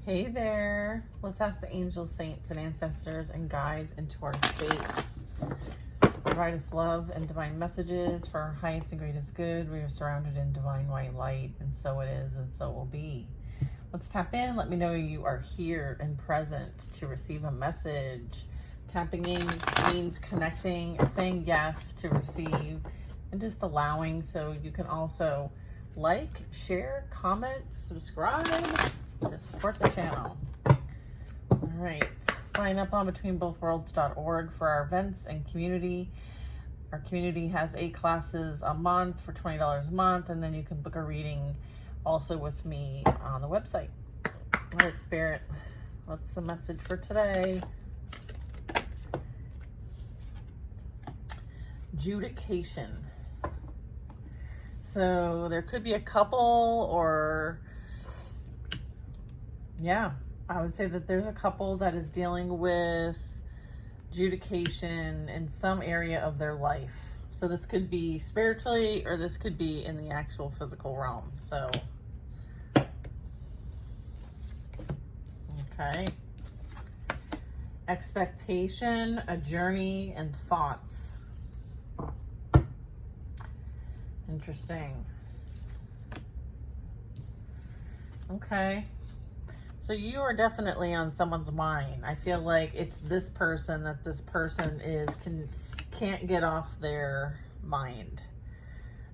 Hey there. Let's ask the angels, saints, and ancestors and guides into our space. Provide us love and divine messages for our highest and greatest good. We are surrounded in divine white light, and so it is, and so will be. Let's tap in. Let me know you are here and present to receive a message. Tapping in means connecting, saying yes to receive, and just allowing. So you can also like, share, comment, subscribe to support the channel. All right, sign up on betweenbothworlds.org for our events and community. Our community has 8 classes a month for $20 a month, and then you can book a reading also with me on the website. All right, Spirit, what's the message for today? Adjudication. So there could be a couple, or yeah, I would say that there's a couple that is dealing with adjudication in some area of their life. So this could be spiritually, or this could be in the actual physical realm. So, okay. Expectation, a journey, and thoughts. Interesting. Okay. So you are definitely on someone's mind. I feel like it's this person that this person can't get off their mind.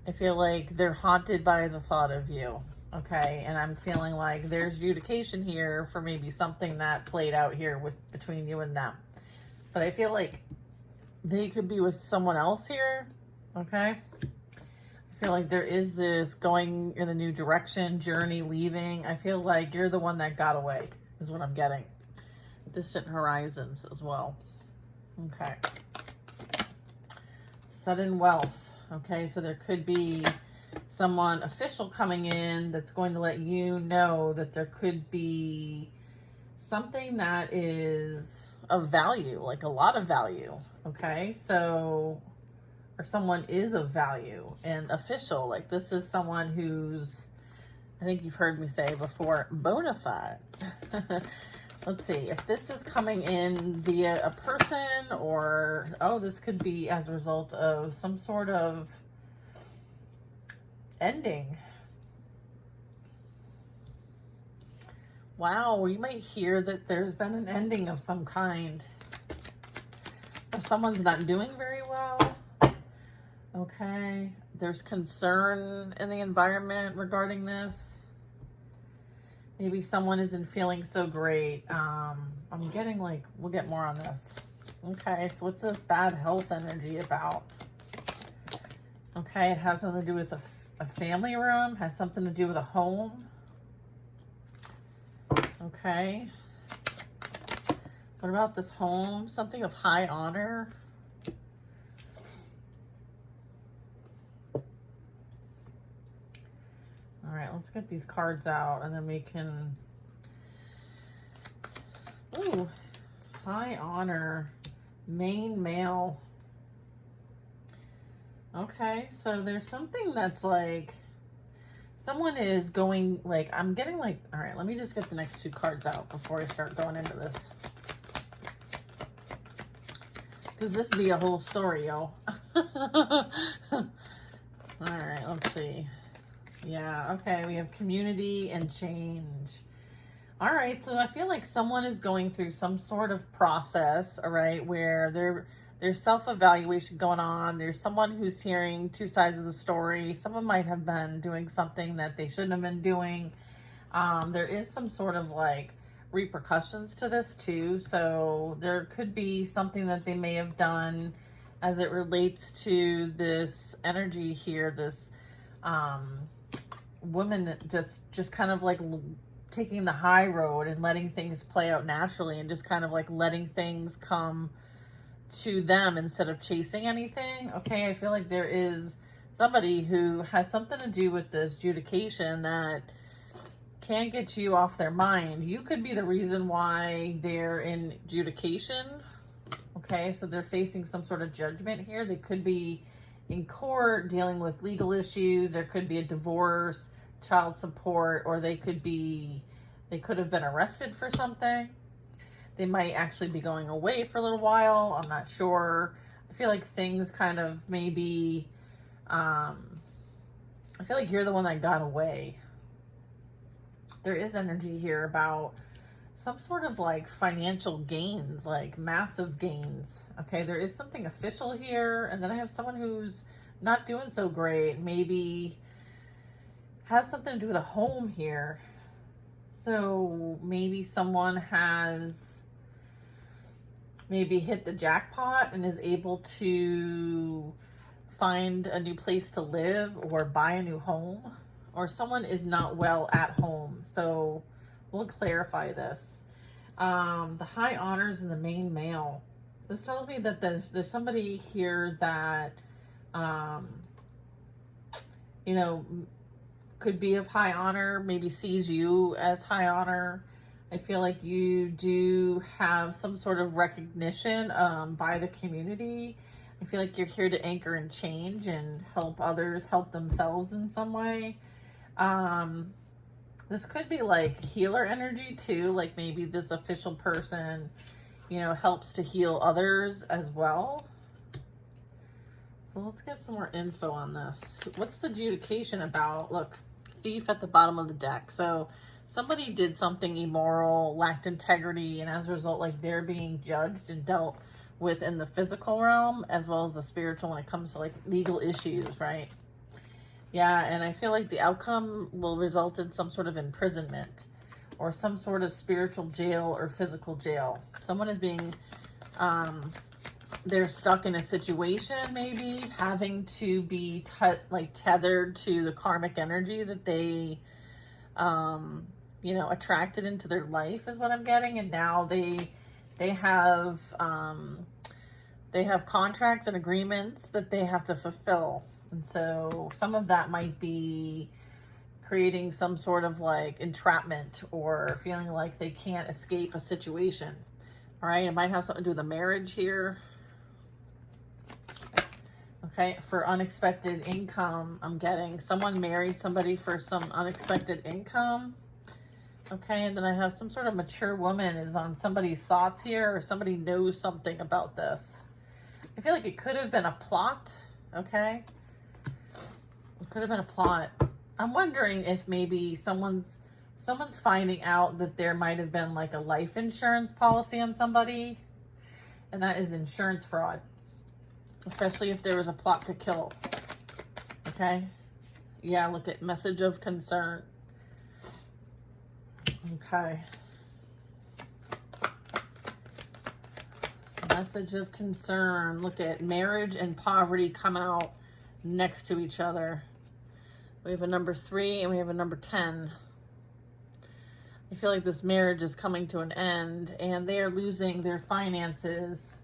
I feel like they're haunted by the thought of you. Okay. And I'm feeling like there's adjudication here for maybe something that played out here between you and them. But I feel like they could be with someone else here. Okay. I feel like there is this going in a new direction, journey, leaving. I feel like you're the one that got away, is what I'm getting. Distant horizons as well. Okay. Sudden wealth. Okay, so there could be someone official coming in that's going to let you know that there could be something that is of value, like a lot of value. Okay, so, or someone is of value and official. Like this is someone who's, I think you've heard me say before, bona fide. Let's see, if this is coming in via a person, or, oh, this could be as a result of some sort of ending. Wow, you might hear that there's been an ending of some kind. Or someone's not doing very well. Okay, there's concern in the environment regarding this. Maybe someone isn't feeling so great. I'm getting like, we'll get more on this. Okay, so what's this bad health energy about? Okay, it has something to do with a family room, has something to do with a home. Okay. What about this home? Something of high honor. All right, let's get these cards out and then we can, ooh, high honor, main male. Okay, so there's something that's like, someone is going, like, I'm getting like, all right, let me just get the next 2 cards out before I start going into this. Because this be a whole story, yo. All right, let's see. Yeah, okay, we have community and change. All right, so I feel like someone is going through some sort of process, all right, where there's self-evaluation going on. There's someone who's hearing 2 sides of the story. Someone might have been doing something that they shouldn't have been doing. There is some sort of like repercussions to this too. So there could be something that they may have done as it relates to this energy here, this woman just kind of like taking the high road and letting things play out naturally, and just kind of like letting things come to them instead of chasing anything. Okay, I feel like there is somebody who has something to do with this adjudication that can get you off their mind. You could be the reason why they're in adjudication. Okay, so they're facing some sort of judgment here. They could be in court dealing with legal issues. There could be a divorce, child support, or they could be They could have been arrested for something. They might actually be going away for a little while. I'm not sure. I feel like things kind of maybe, I feel like you're the one that got away. There is energy here about some sort of like financial gains, like massive gains. Okay, there is something official here. And then I have someone who's not doing so great. Maybe has something to do with a home here. So maybe someone has maybe hit the jackpot and is able to find a new place to live or buy a new home, or someone is not well at home. So we'll clarify this. The high honors in the main male. This tells me that there's somebody here that, you know, could be of high honor, maybe sees you as high honor. I feel like you do have some sort of recognition by the community. I feel like you're here to anchor and change and help others help themselves in some way. This could be like healer energy too, like maybe this official person, you know, helps to heal others as well. So let's get some more info on this. What's the adjudication about? Look, Thief at the bottom of the deck. So somebody did something immoral, lacked integrity, and as a result, like they're being judged and dealt with in the physical realm as well as the spiritual when it comes to like legal issues, right? Yeah, and I feel like the outcome will result in some sort of imprisonment or some sort of spiritual jail or physical jail. Someone is being, they're stuck in a situation, maybe having to be tethered to the karmic energy that they, you know, attracted into their life is what I'm getting. And now they have contracts and agreements that they have to fulfill. And so some of that might be creating some sort of like entrapment or feeling like they can't escape a situation. All right, it might have something to do with a marriage here. Okay, for unexpected income, I'm getting someone married somebody for some unexpected income. Okay, and then I have some sort of mature woman is on somebody's thoughts here, or somebody knows something about this. I feel like it could have been a plot, okay? It could have been a plot. I'm wondering if maybe someone's finding out that there might have been like a life insurance policy on somebody, and that is insurance fraud. Especially if there was a plot to kill. Okay? Yeah, look at message of concern. Okay. Message of concern. Look at marriage and poverty come out next to each other. We have a number 3 and we have a number 10. I feel like this marriage is coming to an end and they are losing their finances.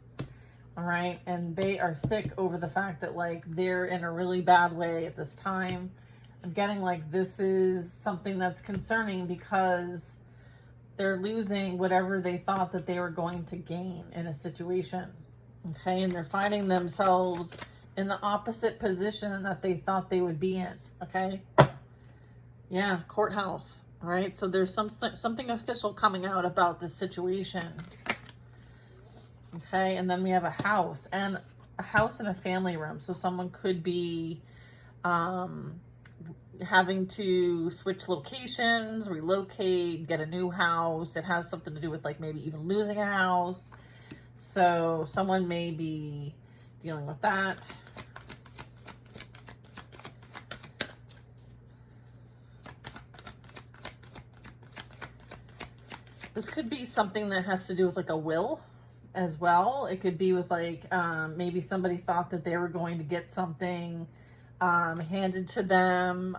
All right. And they are sick over the fact that like they're in a really bad way at this time. I'm getting like this is something that's concerning because they're losing whatever they thought that they were going to gain in a situation. Okay. And they're finding themselves in the opposite position that they thought they would be in. Okay. Yeah. Courthouse. All right. So there's something official coming out about this situation. Okay, and then we have a house and a family room. So someone could be having to switch locations, relocate, get a new house. It has something to do with like maybe even losing a house. So someone may be dealing with that. This could be something that has to do with like a will as well. It could be with like maybe somebody thought that they were going to get something handed to them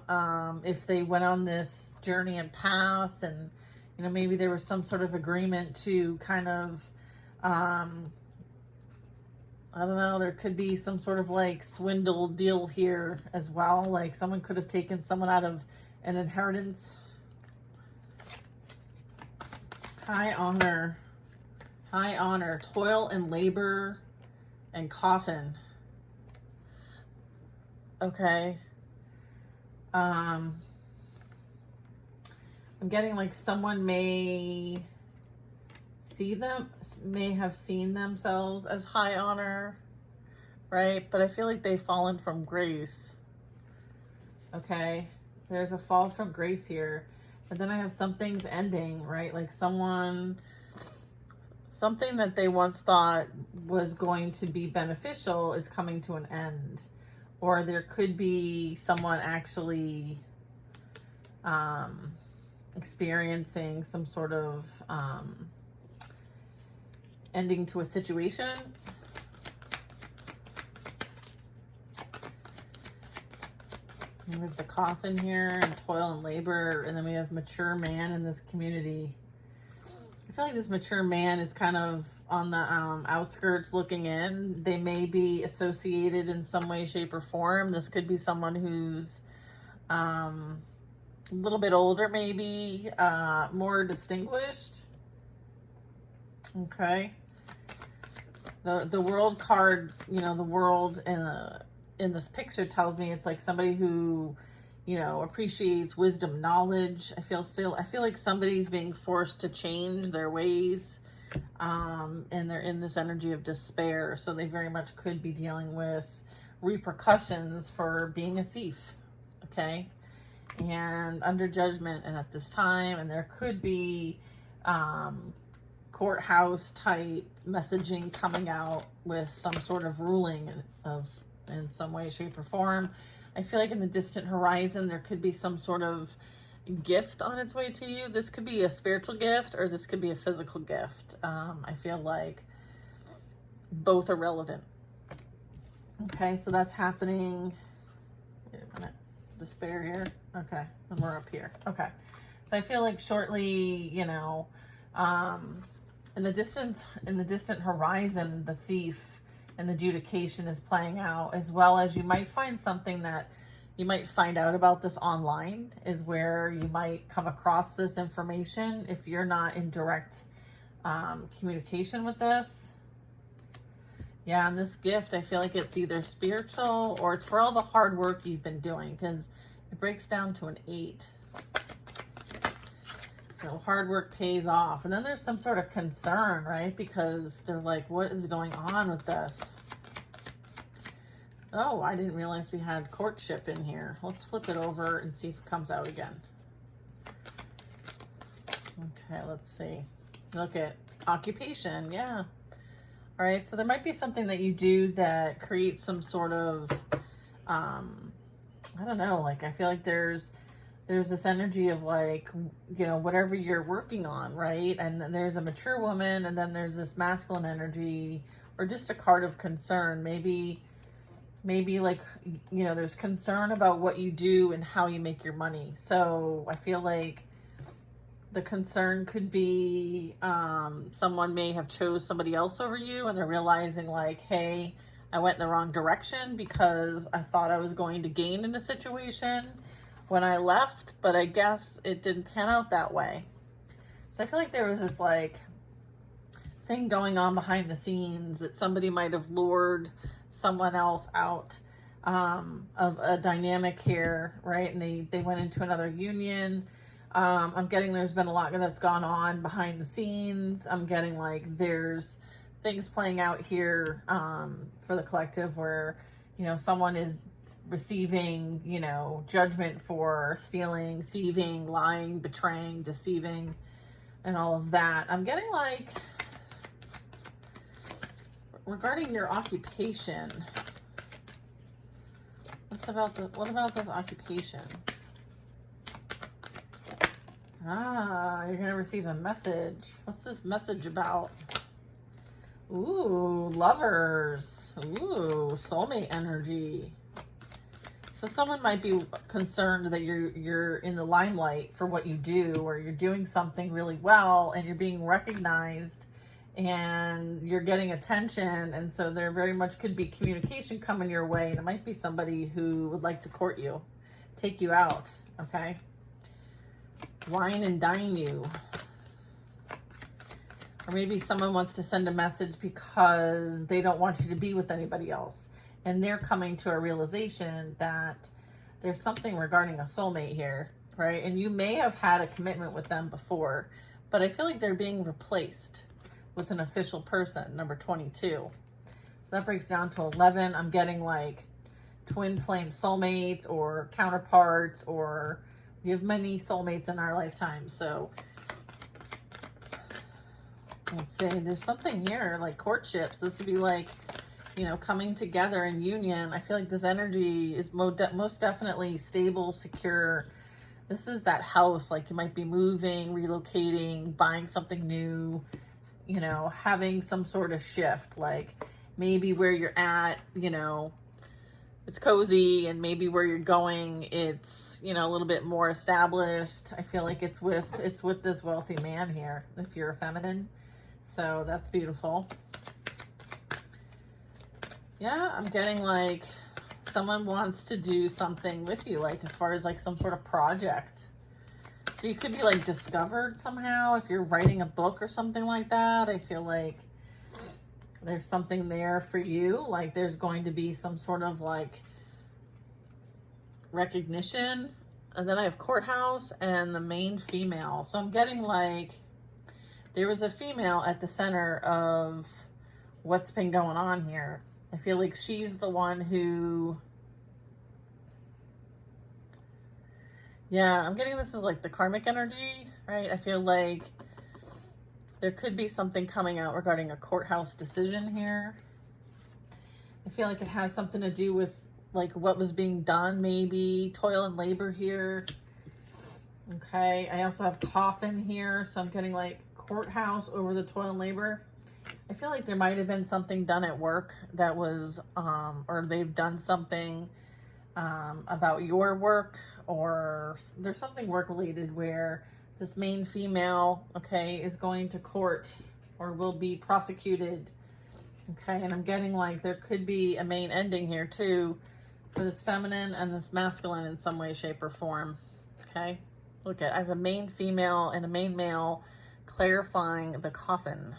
if they went on this journey and path, and you know maybe there was some sort of agreement to kind of I don't know, there could be some sort of like swindle deal here as well, like someone could have taken someone out of an inheritance. High honor, toil and labor and coffin. Okay. I'm getting like someone may have seen themselves as high honor, right? But I feel like they've fallen from grace. Okay, there's a fall from grace here. And then I have some things ending, right? Like something that they once thought was going to be beneficial is coming to an end. Or there could be someone actually experiencing some sort of ending to a situation. And we have the coffin here and toil and labor, and then we have mature man in this community. I feel like this mature man is kind of on the outskirts looking in. They may be associated in some way, shape, or form. This could be someone who's a little bit older, maybe more distinguished. Okay. The world card, you know, the world in this picture tells me it's like somebody who, you know, appreciates wisdom, knowledge. I feel like somebody's being forced to change their ways, and they're in this energy of despair. So they very much could be dealing with repercussions for being a thief, okay, and under judgment and at this time. And there could be courthouse type messaging coming out with some sort of ruling in some way, shape, or form. I feel like in the distant horizon, there could be some sort of gift on its way to you. This could be a spiritual gift or this could be a physical gift. I feel like both are relevant. Okay, so that's happening. Wait a minute. Despair here. Okay, and we're up here. Okay, so I feel like shortly, you know, in the distant horizon, the thief and the adjudication is playing out, as well as you might find something that you might find out about this online, is where you might come across this information if you're not in direct communication with this. Yeah, and this gift, I feel like it's either spiritual or it's for all the hard work you've been doing, because it breaks down to an 8. So hard work pays off. And then there's some sort of concern, right? Because they're like, what is going on with this? Oh, I didn't realize we had courtship in here. Let's flip it over and see if it comes out again. Okay, let's see. Look at occupation. Yeah. All right. So there might be something that you do that creates some sort of, I don't know, like I feel like there's this energy of like, you know, whatever you're working on, right? And then there's a mature woman, and then there's this masculine energy, or just a card of concern. Maybe like, you know, there's concern about what you do and how you make your money. So I feel like the concern could be someone may have chose somebody else over you, and they're realizing like, hey, I went in the wrong direction because I thought I was going to gain in a situation when I left, but I guess it didn't pan out that way. So I feel like there was this like thing going on behind the scenes that somebody might have lured someone else out of a dynamic here, right? And they went into another union. I'm getting there's been a lot that's gone on behind the scenes. I'm getting like there's things playing out here for the collective where, you know, someone is receiving, you know, judgment for stealing, thieving, lying, betraying, deceiving, and all of that. I'm getting like, regarding your occupation, what about this occupation? You're gonna receive a message. What's this message about? Ooh, lovers. Ooh, soulmate energy. So someone might be concerned that you're in the limelight for what you do, or you're doing something really well and you're being recognized and you're getting attention. And so there very much could be communication coming your way. And it might be somebody who would like to court you, take you out, okay? Wine and dine you. Or maybe someone wants to send a message because they don't want you to be with anybody else. And they're coming to a realization that there's something regarding a soulmate here. right? And you may have had a commitment with them before, but I feel like they're being replaced with an official person, number 22. So that breaks down to 11. I'm getting like twin flame soulmates or counterparts, or we have many soulmates in our lifetime. So let's say there's something here like courtships. This would be like, you know, coming together in union. I feel like this energy is most definitely stable, secure. This is that house, like you might be moving, relocating, buying something new, you know, having some sort of shift, like maybe where you're at, you know, it's cozy, and maybe where you're going, it's, you know, a little bit more established. I feel like it's with this wealthy man here, if you're a feminine. So that's beautiful. Yeah, I'm getting like someone wants to do something with you, like as far as like some sort of project. So you could be like discovered somehow if you're writing a book or something like that. I feel like there's something there for you. Like there's going to be some sort of like recognition. And then I have courthouse and the main female. So I'm getting like there was a female at the center of what's been going on here. I feel like she's the one who, yeah, I'm getting this as like the karmic energy, right? I feel like there could be something coming out regarding a courthouse decision here. I feel like it has something to do with like what was being done, maybe toil and labor here. Okay, I also have coffin here, so I'm getting like courthouse over the toil and labor. I feel like there might have been something done at work that was, or they've done something about your work, or there's something work related where this main female, okay, is going to court or will be prosecuted. Okay, and I'm getting like there could be a main ending here too for this feminine and this masculine in some way, shape, or form. Okay, look at, I have a main female and a main male clarifying the coffin.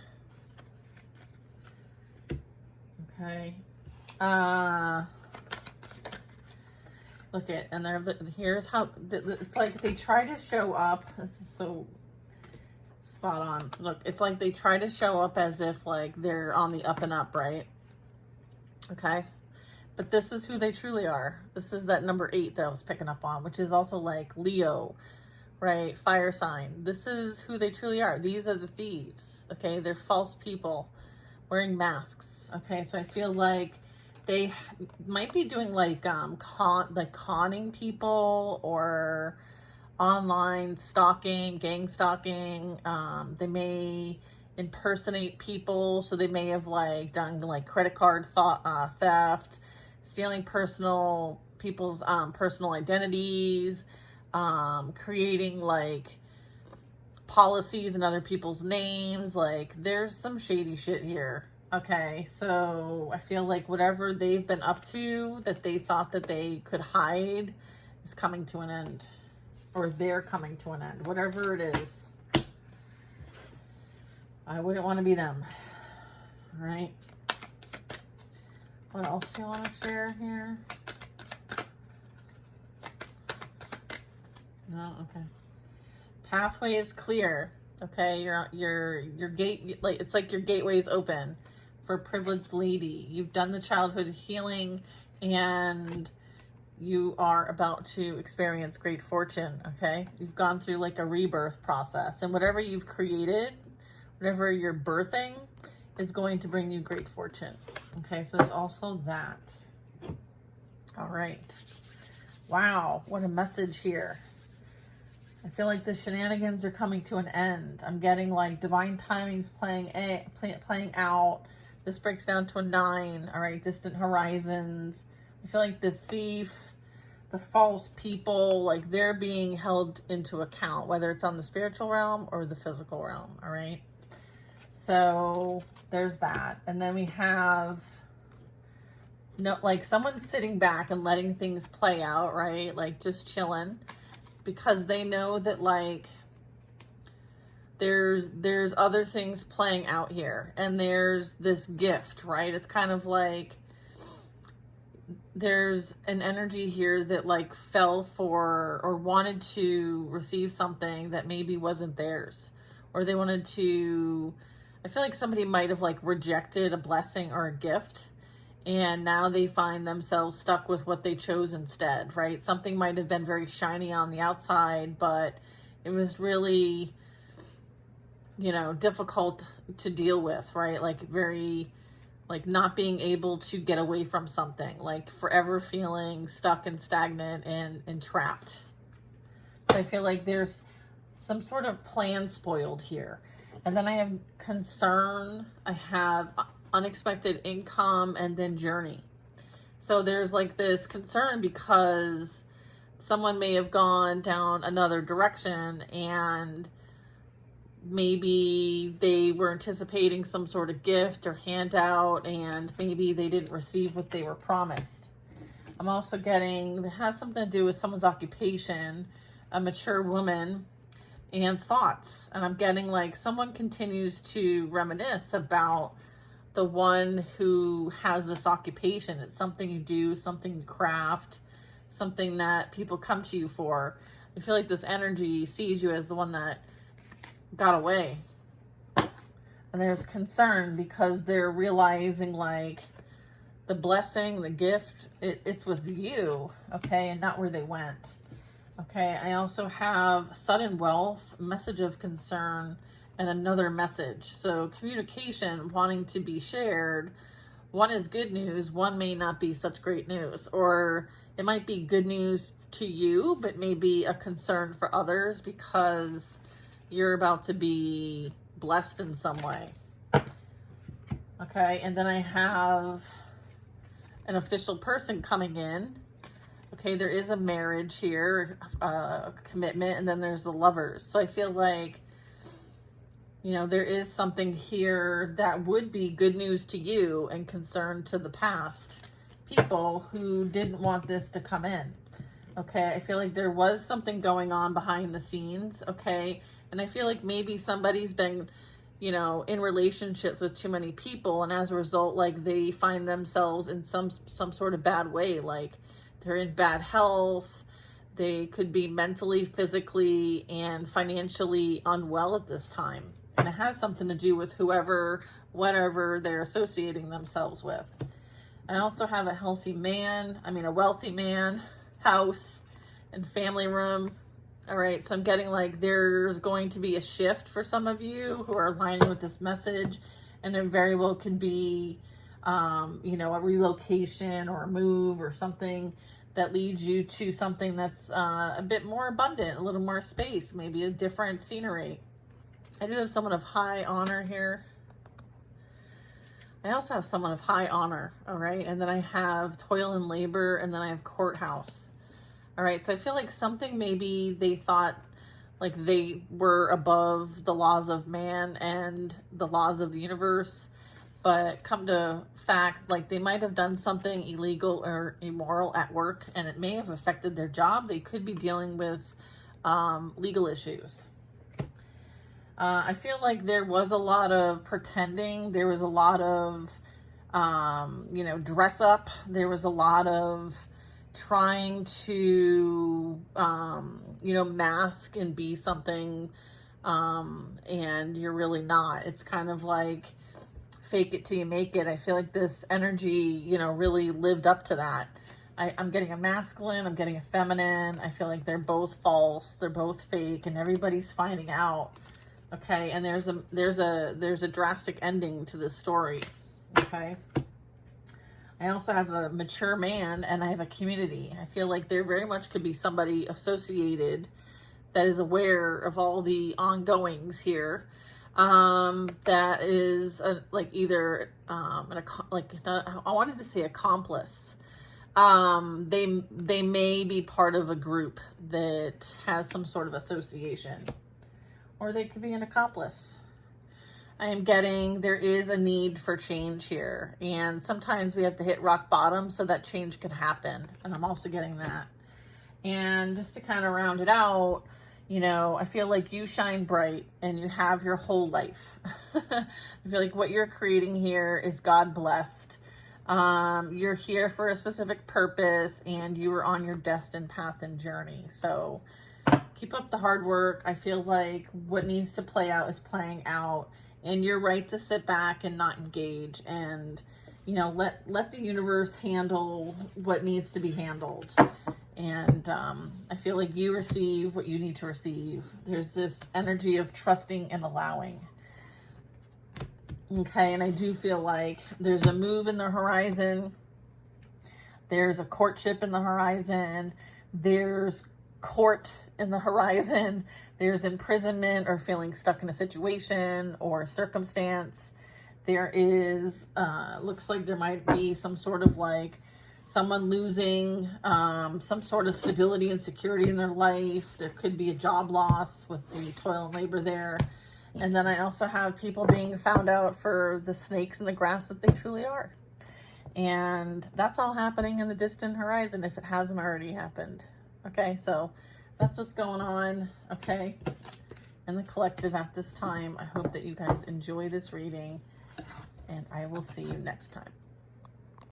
Okay. Look at, and here's how, it's like they try to show up. This is so spot on. Look, it's like they try to show up as if like they're on the up and up, right? Okay. But this is who they truly are. This is that number 8 that I was picking up on, which is also like Leo, right? Fire sign. This is who they truly are. These are the thieves. Okay. They're false people wearing masks. Okay. So I feel like they might be doing like conning people or online stalking, gang stalking. They may impersonate people, so they may have like done like credit card theft, stealing people's personal identities, creating like policies in other people's names. Like there's some shady shit here. Okay, so I feel like whatever they've been up to that they thought that they could hide is coming to an end, or they're coming to an end, whatever it is. I wouldn't want to be them. All right. What else do you want to share here? No, okay. Pathway is clear. Okay, your gate, like it's like your gateway is open for privileged lady. You've done the childhood healing and you are about to experience great fortune. Okay, you've gone through like a rebirth process, and whatever you've created, whatever you're birthing, is going to bring you great fortune. Okay, so there's also that. All right. Wow, what a message here. I feel like the shenanigans are coming to an end. I'm getting like divine timings playing out. This breaks down to a 9. All right, distant horizons. I feel like the thief, the false people, like they're being held into account, whether it's on the spiritual realm or the physical realm. All right. So there's that. And then we have like someone's sitting back and letting things play out, right? Like just chilling, because they know that like there's other things playing out here, and there's this gift, right? It's kind of like there's an energy here that like fell for or wanted to receive something that maybe wasn't theirs, or they wanted to, I feel like somebody might have like rejected a blessing or a gift, and now they find themselves stuck with what they chose instead, right? Something might have been very shiny on the outside, but it was really, difficult to deal with, right? Like very, like not being able to get away from something, like forever feeling stuck and stagnant and trapped. So I feel like there's some sort of plan spoiled here. And then I have concern, I have unexpected income, and then journey. So there's like this concern because someone may have gone down another direction, and maybe they were anticipating some sort of gift or handout, and maybe they didn't receive what they were promised. I'm also getting, that has something to do with someone's occupation, a mature woman, and thoughts. And I'm getting like someone continues to reminisce about the one who has this occupation. It's something you do, something you craft, something that people come to you for. I feel like this energy sees you as the one that got away. And there's concern because they're realizing like the blessing, the gift, it's with you, okay, and not where they went. Okay, I also have sudden wealth, message of concern, and another message. So communication wanting to be shared. One is good news, one may not be such great news, or it might be good news to you, but maybe a concern for others because you're about to be blessed in some way. Okay, and then I have an official person coming in. Okay, there is a marriage here, a commitment, and then there's the lovers. So I feel like, there is something here that would be good news to you and concern to the past people who didn't want this to come in. Okay, I feel like there was something going on behind the scenes, okay? And I feel like maybe somebody's been, in relationships with too many people, and as a result, like they find themselves in some sort of bad way, like they're in bad health, they could be mentally, physically, and financially unwell at this time. And it has something to do with whatever they're associating themselves with. I also have a a wealthy man, house, and family room. All right, so I'm getting like there's going to be a shift for some of you who are aligning with this message, and it very well could be, a relocation or a move or something that leads you to something that's a bit more abundant, a little more space, maybe a different scenery. I do have someone of high honor here. I also have someone of high honor, all right? And then I have toil and labor, and then I have courthouse. All right, so I feel like something maybe they thought like they were above the laws of man and the laws of the universe, but come to fact, like they might have done something illegal or immoral at work, and it may have affected their job. They could be dealing with legal issues. I feel like there was a lot of pretending. There was a lot of, dress up. There was a lot of trying to, mask and be something, and you're really not. It's kind of like fake it till you make it. I feel like this energy, really lived up to that. I'm getting a masculine, I'm getting a feminine. I feel like they're both false, they're both fake, and everybody's finding out. Okay, and there's a drastic ending to this story. Okay. I also have a mature man, and I have a community. I feel like there very much could be somebody associated that is aware of all the ongoings here. That is either I wanted to say accomplice. They may be part of a group that has some sort of association, or they could be an accomplice. I am getting there is a need for change here, and sometimes we have to hit rock bottom so that change can happen, and I'm also getting that. And just to kind of round it out, I feel like you shine bright and you have your whole life. I feel like what you're creating here is God blessed. You're here for a specific purpose, and you are on your destined path and journey. So keep up the hard work. I feel like what needs to play out is playing out, and you're right to sit back and not engage, and you know, let the universe handle what needs to be handled. And I feel like you receive what you need to receive. There's this energy of trusting and allowing. Okay, and I do feel like there's a move in the horizon. There's a courtship in the horizon. There's court in the horizon. There's imprisonment or feeling stuck in a situation or circumstance. There is, looks like there might be some sort of like someone losing some sort of stability and security in their life. There could be a job loss with the toil and labor there. And then I also have people being found out for the snakes in the grass that they truly are. And that's all happening in the distant horizon if it hasn't already happened. Okay, so that's what's going on, okay, in the collective at this time. I hope that you guys enjoy this reading, and I will see you next time.